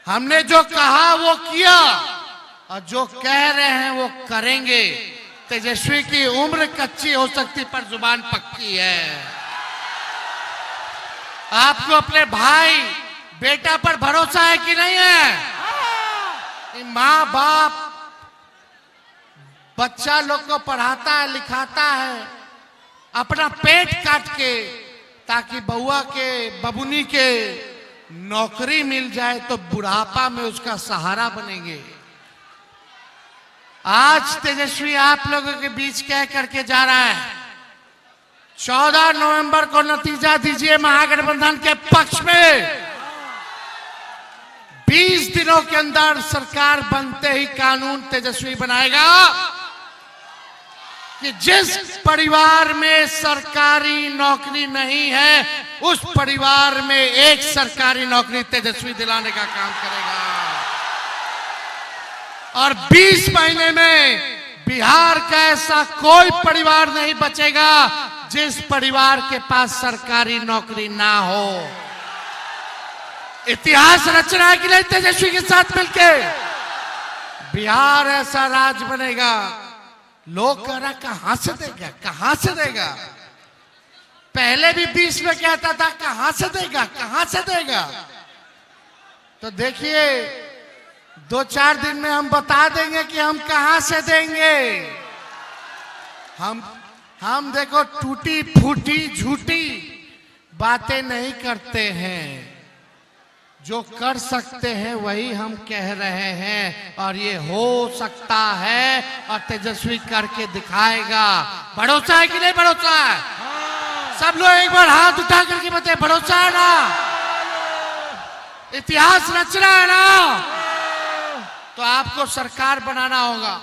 हमने जो कहा वो किया और जो कह रहे हैं वो करेंगे। तेजस्वी की उम्र कच्ची हो सकती पर जुबान पक्की है। आपको अपने भाई बेटा पर भरोसा है कि नहीं है? माँ बाप बच्चा लोग को पढ़ाता है लिखाता है अपना पेट काट के, ताकि बउआ के बबुनी के नौकरी मिल जाए तो बुढ़ापा में उसका सहारा बनेंगे। आज तेजस्वी आप लोगों के बीच कह करके जा रहा है 14 नवंबर को नतीजा दीजिए महागठबंधन के पक्ष में। 20 दिनों के अंदर सरकार बनते ही कानून तेजस्वी बनाएगा कि जिस परिवार में सरकारी नौकरी नहीं है उस परिवार में एक सरकारी नौकरी तेजस्वी दिलाने का काम करेगा। और 20 महीने में बिहार का ऐसा कोई परिवार नहीं बचेगा जिस परिवार के पास सरकारी नौकरी ना हो। इतिहास रचना है कि नहीं? तेजस्वी के साथ मिलके बिहार ऐसा राज्य बनेगा। लोग कह रहा कहां से देगा, कहां से देगा? पहले भी 20 में कहता था कहां से देगा, कहां से देगा। तो देखिए 2-4 दिन में हम बता देंगे कि हम कहां से देंगे। हम देखो टूटी फूटी झूठी बातें नहीं करते हैं, जो कर सकते हैं वही हम कह रहे हैं और ये हो सकता है और तेजस्वी करके दिखाएगा। भरोसा है कि नहीं भरोसा है? सब लोग एक बार हाथ उठा करके बताए भरोसा है ना? इतिहास रचना है ना? तो आपको सरकार बनाना होगा।